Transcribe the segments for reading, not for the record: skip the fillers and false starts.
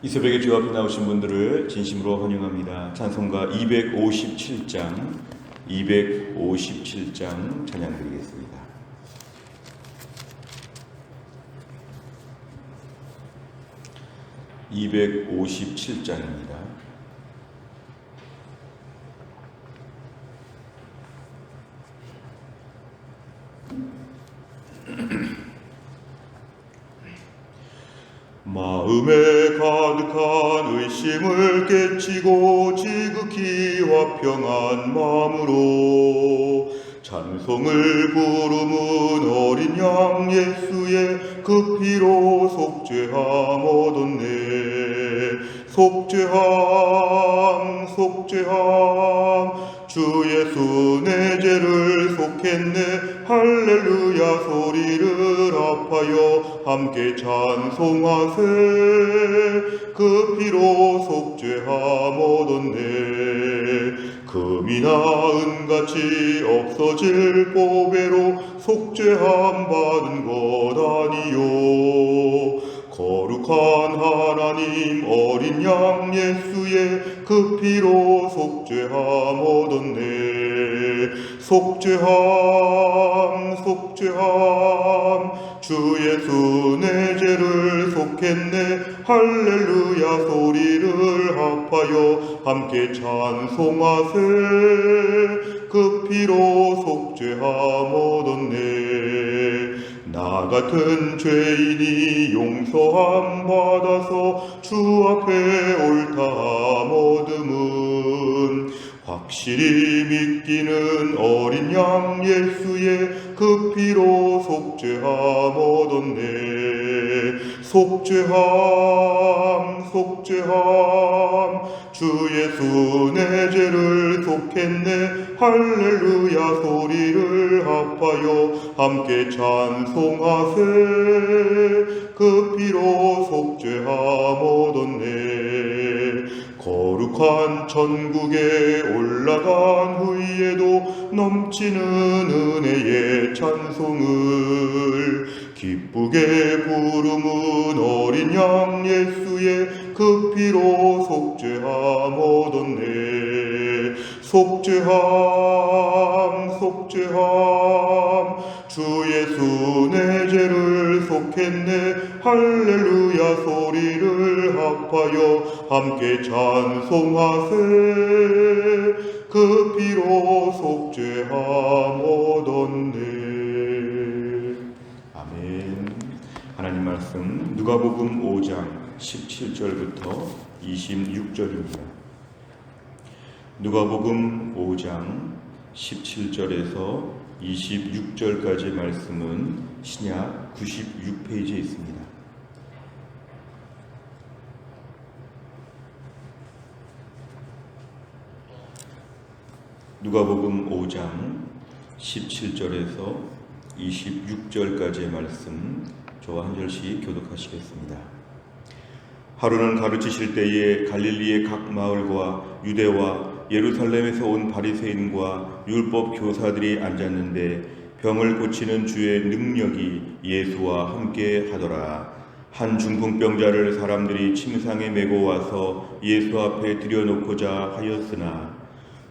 이 새벽에 주 앞에 나오신 분들을 진심으로 환영합니다. 찬송가 257장 찬양 드리겠습니다. (257장입니다) 마음에 가득한 의심을 깨치고 지극히 화평한 마음으로 찬송을 부르는 어린 양 예수의 그 피로 속죄함 얻었네. 속죄함 주 예수 내 죄를 속했네. 할렐루야 소리를 합하여 함께 찬송하세. 그 피로 속죄함 얻었네. 금이나 은같이 없어질 보배로 속죄함 받은 것 아니요. 거룩한 하나님 어린 양 예수의 그 피로 속죄함 얻었네. 속죄함 주 예수 내 죄를 속했네. 할렐루야 소리를 합하여 함께 찬송하세. 그 피로 속죄함 얻었네. 나 같은 죄인이 용서함 받아서 주 앞에 옳다함 얻음은 확실히 믿기는 어린 양 예수의 그 피로 속죄함 얻었네. 속죄함 주 예수 내 죄를 속했네. 할렐루야 소리를 합하여 함께 찬송하세. 그 피로 속죄함 얻었네. 거룩한 천국에 올라간 후에도 넘치는 은혜의 찬송을 기쁘게 부르는 어린 양 예수의 그 피로 속죄함 얻었네. 속죄함 주 예수 내 죄를 속했네. 할렐루야 소리를 합하여 함께 찬송하세. 그 피로 속죄함 얻었네. 아멘. 하나님 말씀 누가복음 5장 17절부터 26절입니다. 누가복음 5장 17절에서 26절까지의 말씀은 신약 96페이지에 있습니다. 누가복음 5장 17절에서 26절까지의 말씀 저와 한 절씩 교독하시겠습니다. 하루는 가르치실 때에 갈릴리의 각 마을과 유대와 예루살렘에서 온 바리새인과 율법 교사들이 앉았는데 병을 고치는 주의 능력이 예수와 함께 하더라. 한 중풍병자를 사람들이 침상에 메고 와서 예수 앞에 들여놓고자 하였으나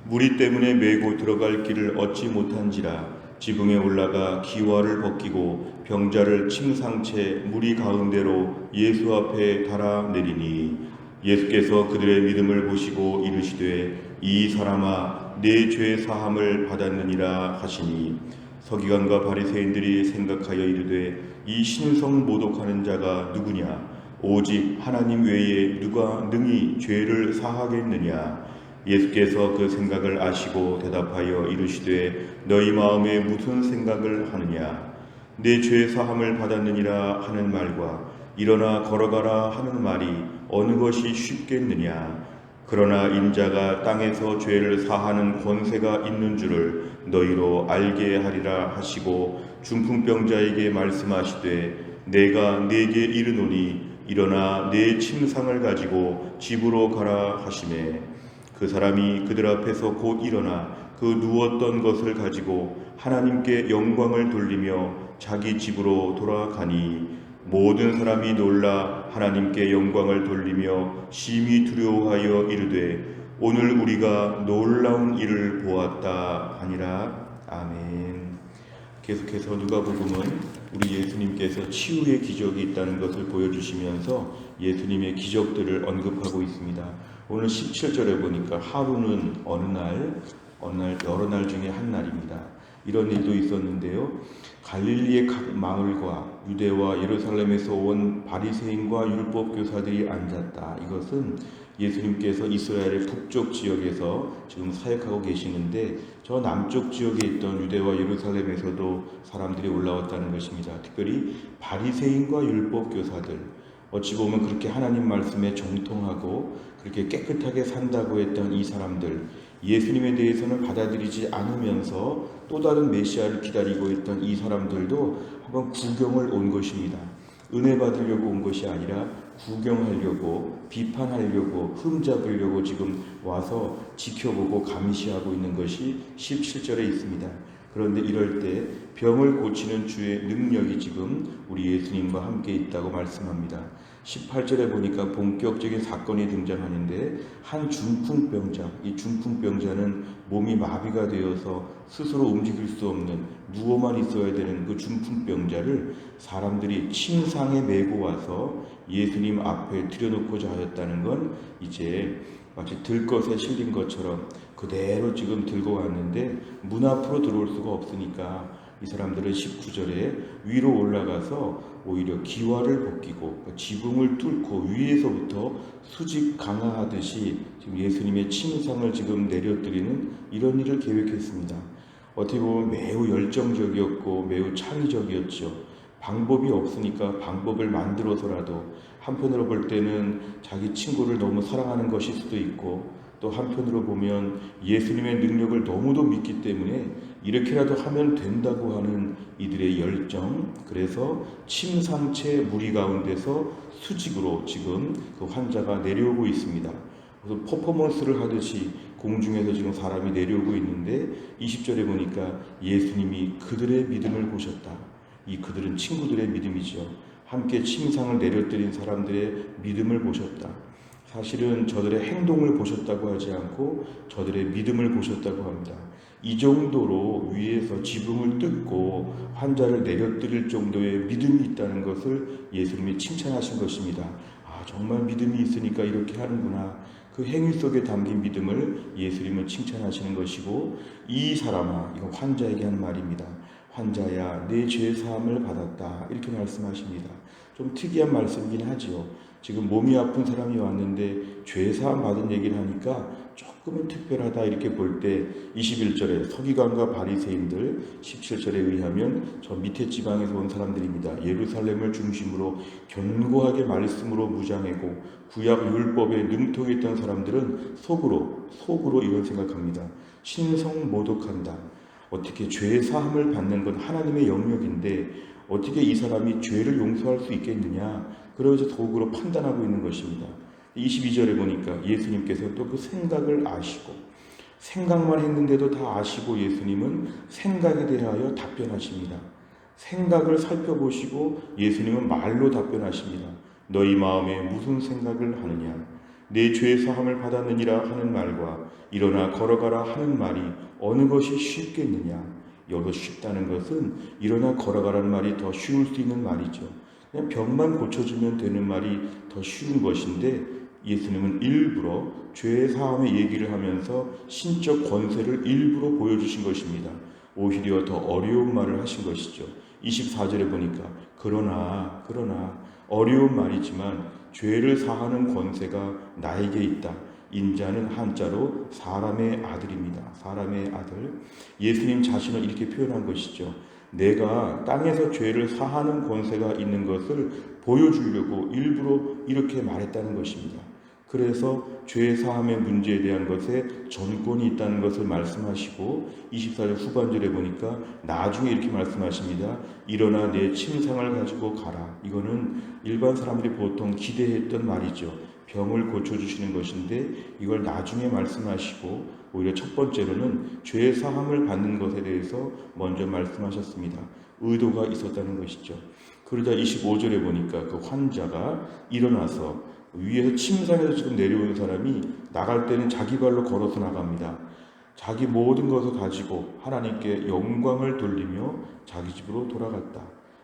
무리 때문에 메고 들어갈 길을 얻지 못한지라 지붕에 올라가 기와를 벗기고 병자를 침상채 무리 가운데로 예수 앞에 달아 내리니 예수께서 그들의 믿음을 보시고 이르시되 이 사람아 내 죄 사함을 받았느니라 하시니 서기관과 바리새인들이 생각하여 이르되 이 신성 모독하는 자가 누구냐 오직 하나님 외에 누가 능히 죄를 사하겠느냐. 예수께서 그 생각을 아시고 대답하여 이르시되 너희 마음에 무슨 생각을 하느냐. 내 죄 사함을 받았느니라 하는 말과 일어나 걸어가라 하는 말이 어느 것이 쉽겠느냐. 그러나 인자가 땅에서 죄를 사하는 권세가 있는 줄을 너희로 알게 하리라 하시고 중풍병자에게 말씀하시되 내가 네게 이르노니 일어나 내 침상을 가지고 집으로 가라 하시매 그 사람이 그들 앞에서 곧 일어나 그 누웠던 것을 가지고 하나님께 영광을 돌리며 자기 집으로 돌아가니 모든 사람이 놀라 하나님께 영광을 돌리며 심히 두려워하여 이르되 오늘 우리가 놀라운 일을 보았다 하니라. 아멘. 계속해서 누가복음은 우리 예수님께서 치유의 기적이 있다는 것을 보여주시면서 예수님의 기적들을 언급하고 있습니다. 오늘 17절에 보니까 하루는 어느 날 여러 날 중에 한 날입니다. 이런 일도 있었는데요. 갈릴리의 각 마을과 유대와 예루살렘에서 온 바리새인과 율법 교사들이 앉았다. 이것은 예수님께서 이스라엘의 북쪽 지역에서 지금 사역하고 계시는데 저 남쪽 지역에 있던 유대와 예루살렘에서도 사람들이 올라왔다는 것입니다. 특별히 바리새인과 율법 교사들, 어찌 보면 그렇게 하나님 말씀에 정통하고 그렇게 깨끗하게 산다고 했던 이 사람들, 예수님에 대해서는 받아들이지 않으면서 또 다른 메시아를 기다리고 있던 이 사람들도 한번 구경을 온 것입니다. 은혜 받으려고 온 것이 아니라 구경하려고, 비판하려고, 흠잡으려고 지금 와서 지켜보고 감시하고 있는 것이 17절에 있습니다. 그런데 이럴 때 병을 고치는 주의 능력이 지금 우리 예수님과 함께 있다고 말씀합니다. 18절에 보니까 본격적인 사건이 등장하는데 한 중풍병자, 이 중풍병자는 몸이 마비가 되어서 스스로 움직일 수 없는 누워만 있어야 되는 그 중풍병자를 사람들이 침상에 메고 와서 예수님 앞에 들여놓고자 하였다는 건 이제 마치 들것에 실린 것처럼 그대로 지금 들고 왔는데 문 앞으로 들어올 수가 없으니까 이 사람들은 19절에 위로 올라가서 오히려 기와를 벗기고 지붕을 뚫고 위에서부터 수직 강화하듯이 지금 예수님의 침상을 지금 내려드리는 이런 일을 계획했습니다. 어떻게 보면 매우 열정적이었고 매우 창의적이었죠. 방법이 없으니까 방법을 만들어서라도 한편으로 볼 때는 자기 친구를 너무 사랑하는 것일 수도 있고 또 한편으로 보면 예수님의 능력을 너무도 믿기 때문에 이렇게라도 하면 된다고 하는 이들의 열정, 그래서 침상체 무리 가운데서 수직으로 지금 그 환자가 내려오고 있습니다. 그래서 퍼포먼스를 하듯이 공중에서 지금 사람이 내려오고 있는데 20절에 보니까 예수님이 그들의 믿음을 보셨다. 이 그들은 친구들의 믿음이죠. 함께 침상을 내려드린 사람들의 믿음을 보셨다. 사실은 저들의 행동을 보셨다고 하지 않고 저들의 믿음을 보셨다고 합니다. 이 정도로 위에서 지붕을 뜯고 환자를 내려드릴 정도의 믿음이 있다는 것을 예수님이 칭찬하신 것입니다. 아, 정말 믿음이 있으니까 이렇게 하는구나. 그 행위 속에 담긴 믿음을 예수님은 칭찬하시는 것이고, 이 사람아, 이건 환자에게 하는 말입니다. 환자야, 내 죄 사함을 받았다. 이렇게 말씀하십니다. 좀 특이한 말씀이긴 하지요. 지금 몸이 아픈 사람이 왔는데 죄 사함 받은 얘기를 하니까 조금은 특별하다 이렇게 볼 때 21절에 서기관과 바리새인들, 17절에 의하면 저 밑에 지방에서 온 사람들입니다. 예루살렘을 중심으로 견고하게 말씀으로 무장하고 구약 율법에 능통했던 사람들은 속으로 이런 생각합니다. 신성모독한다. 어떻게 죄 사함을 받는 건 하나님의 영역인데 어떻게 이 사람이 죄를 용서할 수 있겠느냐. 그러면서 속으로 판단하고 있는 것입니다. 22절에 보니까 예수님께서 또 그 생각을 아시고, 생각만 했는데도 다 아시고 예수님은 생각에 대하여 답변하십니다. 생각을 살펴보시고 예수님은 말로 답변하십니다. 너희 마음에 무슨 생각을 하느냐. 내 죄 사함을 받았느니라 하는 말과 일어나 걸어가라 하는 말이 어느 것이 쉽겠느냐. 여기서 쉽다는 것은 일어나 걸어가라는 말이 더 쉬울 수 있는 말이죠. 그냥 병만 고쳐주면 되는 말이 더 쉬운 것인데 예수님은 일부러 죄 사함의 얘기를 하면서 신적 권세를 일부러 보여주신 것입니다. 오히려 더 어려운 말을 하신 것이죠. 24절에 보니까 그러나 어려운 말이지만 죄를 사하는 권세가 나에게 있다. 인자는 한자로 사람의 아들입니다. 사람의 아들. 예수님 자신을 이렇게 표현한 것이죠. 내가 땅에서 죄를 사하는 권세가 있는 것을 보여주려고 일부러 이렇게 말했다는 것입니다. 그래서 죄 사함의 문제에 대한 것에 전권이 있다는 것을 말씀하시고 24절 후반절에 보니까 나중에 이렇게 말씀하십니다. 일어나 내 침상을 가지고 가라. 이거는 일반 사람들이 보통 기대했던 말이죠. 병을 고쳐주시는 것인데 이걸 나중에 말씀하시고 오히려 첫 번째로는 죄 사함을 받는 것에 대해서 먼저 말씀하셨습니다. 의도가 있었다는 것이죠. 그 그러자 25절에 보니까 그 환자가 일어나서 위에서 침상에서 지금 내려오는 사람이 나갈 때는 자기 발로 걸어서 나갑니다. 자기 모든 것을 가지고 하나님께 영광을 돌리며 자기 집으로 돌아갔다.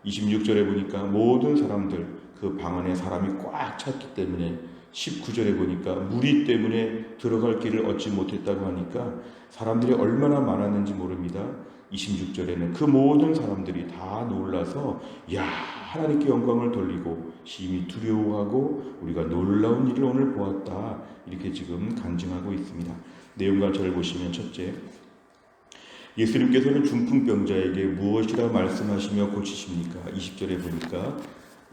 26절에 보니까 모든 사람들 그 방 안에 사람이 꽉 찼기 때문에 19절에 보니까 무리 때문에 들어갈 길을 얻지 못했다고 하니까 사람들이 얼마나 많았는지 모릅니다. 26절에는 그 모든 사람들이 다 놀라서 야 하나님께 영광을 돌리고 심히 두려워하고 우리가 놀라운 일을 오늘 보았다 이렇게 지금 간증하고 있습니다. 내용관절을 보시면 첫째, 예수님께서는 중풍병자에게 무엇이라 말씀하시며 고치십니까? 20절에 보니까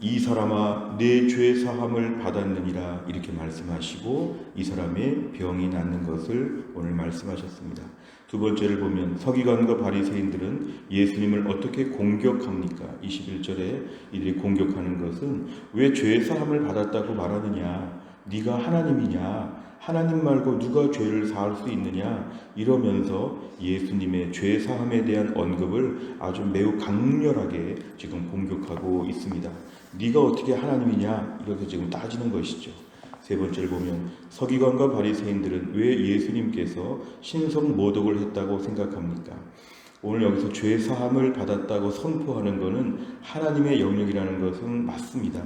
이 사람아 내 죄 사함을 받았느니라 이렇게 말씀하시고 이 사람의 병이 낫는 것을 오늘 말씀하셨습니다. 두 번째를 보면 서기관과 바리새인들은 예수님을 어떻게 공격합니까? 21절에 이들이 공격하는 것은 왜 죄 사함을 받았다고 말하느냐? 네가 하나님이냐? 하나님 말고 누가 죄를 사할 수 있느냐? 이러면서 예수님의 죄 사함에 대한 언급을 아주 매우 강렬하게 지금 공격하고 있습니다. 네가 어떻게 하나님이냐? 이렇게 지금 따지는 것이죠. 세 번째를 보면 서기관과 바리새인들은 왜 예수님께서 신성 모독을 했다고 생각합니까? 오늘 여기서 죄 사함을 받았다고 선포하는 것은 하나님의 영역이라는 것은 맞습니다.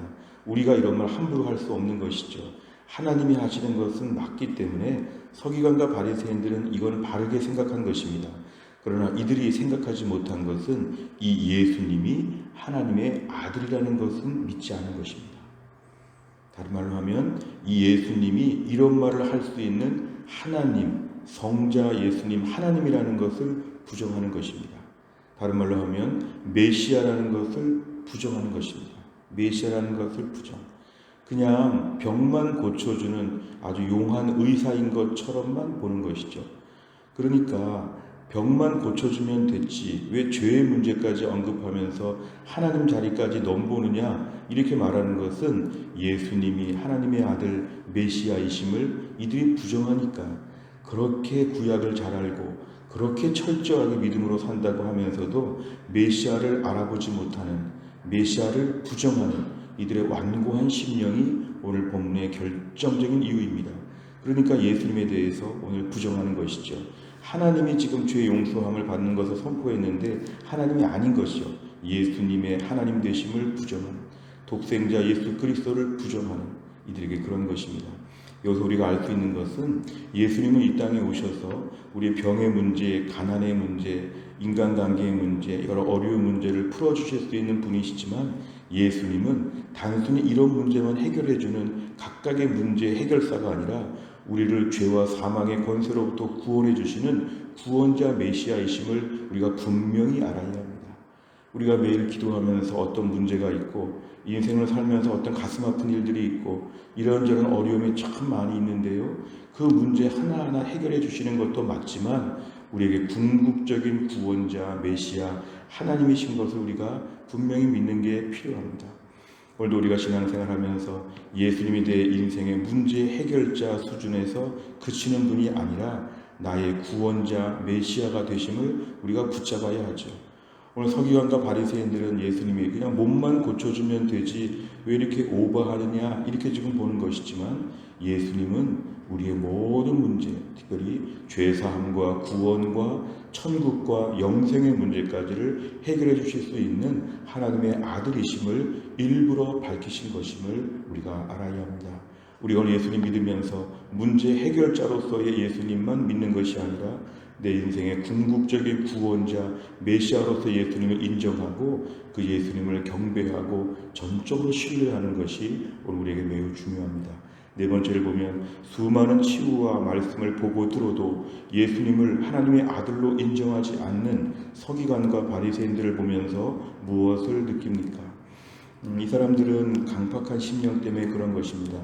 우리가 이런 말 함부로 할 수 없는 것이죠. 하나님이 하시는 것은 맞기 때문에 서기관과 바리새인들은 이건 바르게 생각한 것입니다. 그러나 이들이 생각하지 못한 것은 이 예수님이 하나님의 아들이라는 것은 믿지 않은 것입니다. 다른 말로 하면 이 예수님이 이런 말을 할 수 있는 하나님, 성자 예수님 하나님이라는 것을 부정하는 것입니다. 다른 말로 하면 메시아라는 것을 부정하는 것입니다. 메시아라는 것을 부정. 그냥 병만 고쳐주는 아주 용한 의사인 것처럼만 보는 것이죠. 그러니까 병만 고쳐주면 됐지 왜 죄의 문제까지 언급하면서 하나님 자리까지 넘보느냐 이렇게 말하는 것은 예수님이 하나님의 아들 메시아이심을 이들이 부정하니까 그렇게 구약을 잘 알고 그렇게 철저하게 믿음으로 산다고 하면서도 메시아를 알아보지 못하는 메시아를 부정하는 이들의 완고한 심령이 오늘 본문의 결정적인 이유입니다. 그러니까 예수님에 대해서 오늘 부정하는 것이죠. 하나님이 지금 죄 용서함을 받는 것을 선포했는데 하나님이 아닌 것이죠. 예수님의 하나님 되심을 부정하는 독생자 예수 그리스도를 부정하는 이들에게 그런 것입니다. 여기서 우리가 알 수 있는 것은 예수님은 이 땅에 오셔서 우리의 병의 문제, 가난의 문제, 인간관계의 문제, 여러 어려운 문제를 풀어주실 수 있는 분이시지만 예수님은 단순히 이런 문제만 해결해주는 각각의 문제 해결사가 아니라 우리를 죄와 사망의 권세로부터 구원해 주시는 구원자 메시아이심을 우리가 분명히 알아야 합니다. 우리가 매일 기도하면서 어떤 문제가 있고 인생을 살면서 어떤 가슴 아픈 일들이 있고 이런저런 어려움이 참 많이 있는데요. 그 문제 하나하나 해결해 주시는 것도 맞지만 우리에게 궁극적인 구원자 메시아 하나님이신 것을 우리가 분명히 믿는 게 필요합니다. 오늘도 우리가 신앙생활하면서 예수님이 내 인생의 문제 해결자 수준에서 그치는 분이 아니라 나의 구원자 메시아가 되심을 우리가 붙잡아야 하죠. 오늘 서기관과 바리새인들은 예수님이 그냥 몸만 고쳐주면 되지 왜 이렇게 오버하느냐 이렇게 지금 보는 것이지만 예수님은 우리의 모든 문제, 특별히 죄사함과 구원과 천국과 영생의 문제까지를 해결해 주실 수 있는 하나님의 아들이심을 일부러 밝히신 것임을 우리가 알아야 합니다. 우리가 오늘 예수님 믿으면서 문제 해결자로서의 예수님만 믿는 것이 아니라 내 인생의 궁극적인 구원자 메시아로서 예수님을 인정하고 그 예수님을 경배하고 전적으로 신뢰하는 것이 오늘 우리에게 매우 중요합니다. 네 번째를 보면 수많은 치유와 말씀을 보고 들어도 예수님을 하나님의 아들로 인정하지 않는 서기관과 바리새인들을 보면서 무엇을 느낍니까? 이 사람들은 강팍한 심령 때문에 그런 것입니다.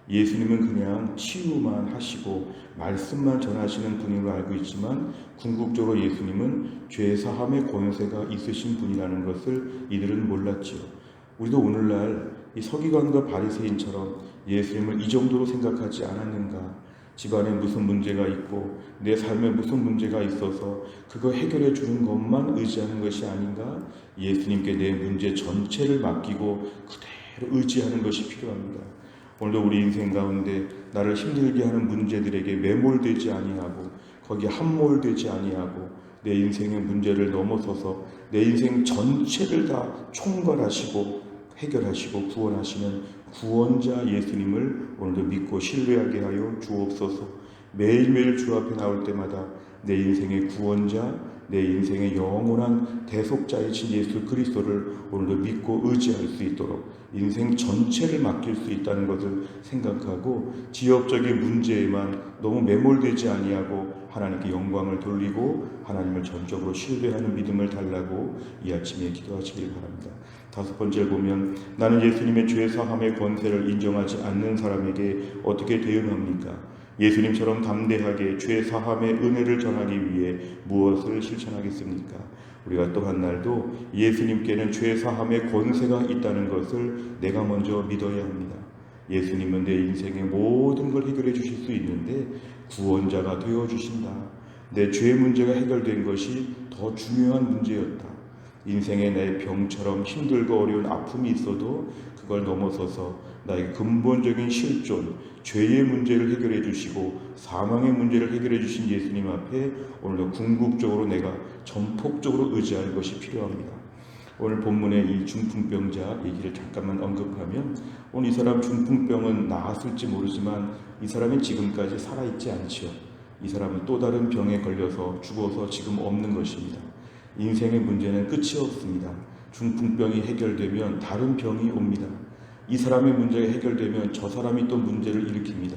예수님은 그냥 치유만 하시고 말씀만 전하시는 분으로 알고 있지만 궁극적으로 예수님은 죄사함의 권세가 있으신 분이라는 것을 이들은 몰랐지요. 우리도 오늘날 이 서기관과 바리새인처럼 예수님을 이 정도로 생각하지 않았는가? 집안에 무슨 문제가 있고 내 삶에 무슨 문제가 있어서 그거 해결해 주는 것만 의지하는 것이 아닌가? 예수님께 내 문제 전체를 맡기고 그대로 의지하는 것이 필요합니다. 오늘도 우리 인생 가운데 나를 힘들게 하는 문제들에게 매몰되지 아니하고 거기에 함몰되지 아니하고 내 인생의 문제를 넘어서서 내 인생 전체를 다 총괄하시고 해결하시고 구원하시는 구원자 예수님을 오늘도 믿고 신뢰하게 하여 주옵소서. 매일매일 주 앞에 나올 때마다 내 인생의 구원자, 내 인생의 영원한 대속자이신 예수 그리스도를 오늘도 믿고 의지할 수 있도록 인생 전체를 맡길 수 있다는 것을 생각하고 지역적인 문제에만 너무 매몰되지 아니하고 하나님께 영광을 돌리고 하나님을 전적으로 신뢰하는 믿음을 달라고 이 아침에 기도하시길 바랍니다. 5번째 보면 나는 예수님의 죄 사함의 권세를 인정하지 않는 사람에게 어떻게 대응합니까? 예수님처럼 담대하게 죄 사함의 은혜를 전하기 위해 무엇을 실천하겠습니까? 우리가 또 한 날도 예수님께는 죄 사함의 권세가 있다는 것을 내가 먼저 믿어야 합니다. 예수님은 내 인생의 모든 걸 해결해 주실 수 있는데 구원자가 되어 주신다. 내 죄 문제가 해결된 것이 더 중요한 문제였다. 인생에 내 병처럼 힘들고 어려운 아픔이 있어도 그걸 넘어서서 나의 근본적인 실존, 죄의 문제를 해결해 주시고 사망의 문제를 해결해 주신 예수님 앞에 오늘도 궁극적으로 내가 전폭적으로 의지할 것이 필요합니다. 오늘 본문의 이 중풍병자 얘기를 잠깐만 언급하면 오늘 이 사람 중풍병은 나았을지 모르지만 이 사람이 지금까지 살아있지 않지요. 이 사람은 또 다른 병에 걸려서 죽어서 지금 없는 것입니다. 인생의 문제는 끝이 없습니다. 중풍병이 해결되면 다른 병이 옵니다. 이 사람의 문제가 해결되면 저 사람이 또 문제를 일으킵니다.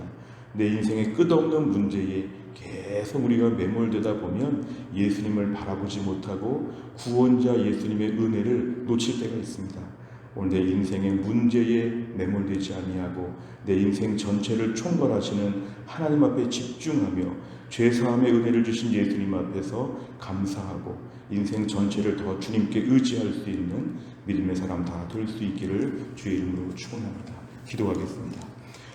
내 인생의 끝없는 문제에 계속 우리가 매몰되다 보면 예수님을 바라보지 못하고 구원자 예수님의 은혜를 놓칠 때가 있습니다. 오늘 내 인생의 문제에 매몰되지 아니하고 내 인생 전체를 총괄하시는 하나님 앞에 집중하며 죄사함의 은혜를 주신 예수님 앞에서 감사하고 인생 전체를 더 주님께 의지할 수 있는 믿음의 사람 다 될 수 있기를 주의 이름으로 축원합니다. 기도하겠습니다.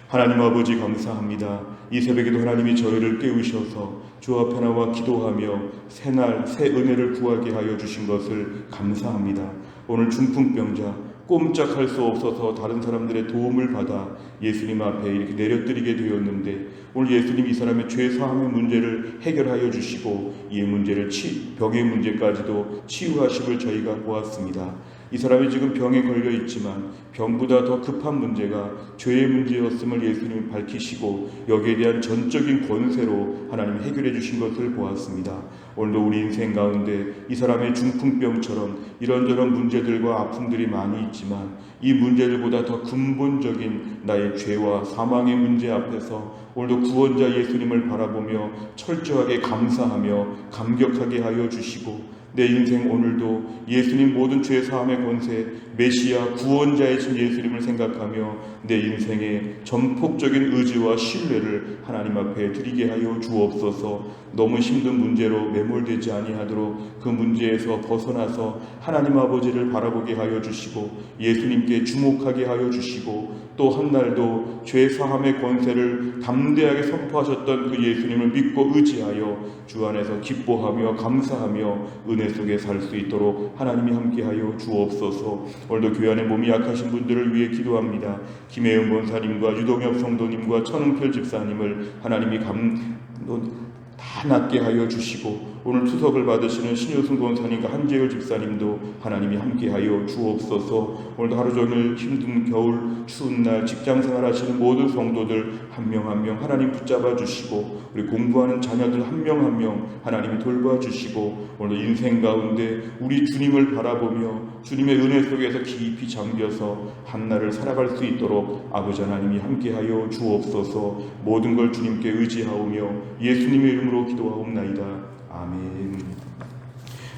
하나님 아버지 감사합니다. 이 새벽에도 하나님이 저희를 깨우셔서 주 앞에 나와 기도하며 새날 새 은혜를 구하게 하여 주신 것을 감사합니다. 오늘 중풍병자 꼼짝할 수 없어서 다른 사람들의 도움을 받아 예수님 앞에 이렇게 내려드리게 되었는데 오늘 예수님 이 사람의 죄 사함의 문제를 해결하여 주시고 이 문제를 병의 문제까지도 치유하심을 저희가 보았습니다. 이 사람이 지금 병에 걸려 있지만 병보다 더 급한 문제가 죄의 문제였음을 예수님이 밝히시고 여기에 대한 전적인 권세로 하나님이 해결해 주신 것을 보았습니다. 오늘도 우리 인생 가운데 이 사람의 중풍병처럼 이런저런 문제들과 아픔들이 많이 있지만 이 문제들보다 더 근본적인 나의 죄와 사망의 문제 앞에서 오늘도 구원자 예수님을 바라보며 철저하게 감사하며 감격하게 하여 주시고 내 인생 오늘도 예수님 모든 죄 사함의 권세 메시아 구원자이신 예수님을 생각하며 내 인생의 전폭적인 의지와 신뢰를 하나님 앞에 드리게 하여 주옵소서. 너무 힘든 문제로 매몰되지 아니하도록 그 문제에서 벗어나서 하나님 아버지를 바라보게 하여 주시고 예수님께 주목하게 하여 주시고 또 한 날도 죄 사함의 권세를 담대하게 선포하셨던 그 예수님을 믿고 의지하여 주 안에서 기뻐하며 감사하며 은혜 속에 살 수 있도록 하나님이 함께하여 주옵소서. 오늘도 교회 안에 몸이 약하신 분들을 위해 기도합니다. 김혜영 권사님과 유동엽 성도님과 천은필 집사님을 하나님이 다 낫게 하여 주시고 오늘 투석을 받으시는 신효승 권사님과 한재열 집사님도 하나님이 함께하여 주옵소서. 오늘도 하루 종일 힘든 겨울 추운 날 직장생활 하시는 모든 성도들 한 명 한 명 하나님 붙잡아 주시고 우리 공부하는 자녀들 한 명 한 명 하나님이 돌봐 주시고 오늘 인생 가운데 우리 주님을 바라보며 주님의 은혜 속에서 깊이 잠겨서 한날을 살아갈 수 있도록 아버지 하나님이 함께하여 주옵소서. 모든 걸 주님께 의지하오며 예수님의 이름으로 기도하옵나이다. 아멘.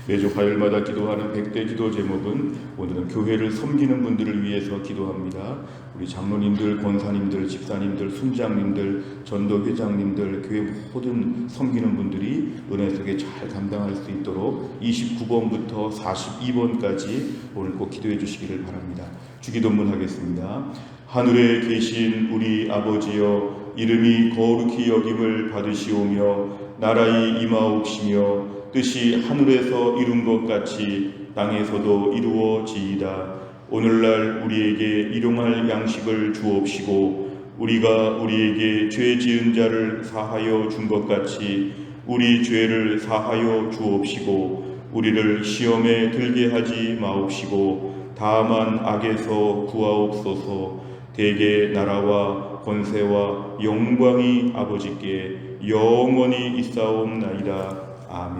매주 화요일마다 기도하는 100대 기도 제목은 오늘은 교회를 섬기는 분들을 위해서 기도합니다. 우리 장로님들, 권사님들, 집사님들, 순장님들, 전도회장님들, 교회 모든 섬기는 분들이 은혜 속에 잘 감당할 수 있도록 29번부터 42번까지 오늘 꼭 기도해 주시기를 바랍니다. 주기도문 하겠습니다. 하늘에 계신 우리 아버지여, 이름이 거룩히 여김을 받으시오며 나라의 임하옵시며 뜻이 하늘에서 이룬 것 같이 땅에서도 이루어지이다. 오늘날 우리에게 일용할 양식을 주옵시고 우리가 우리에게 죄 지은 자를 사하여 준 것 같이 우리 죄를 사하여 주옵시고 우리를 시험에 들게 하지 마옵시고 다만 악에서 구하옵소서. 대개 나라와 권세와 영광이 아버지께 영원히 있사옵나이다. 아멘.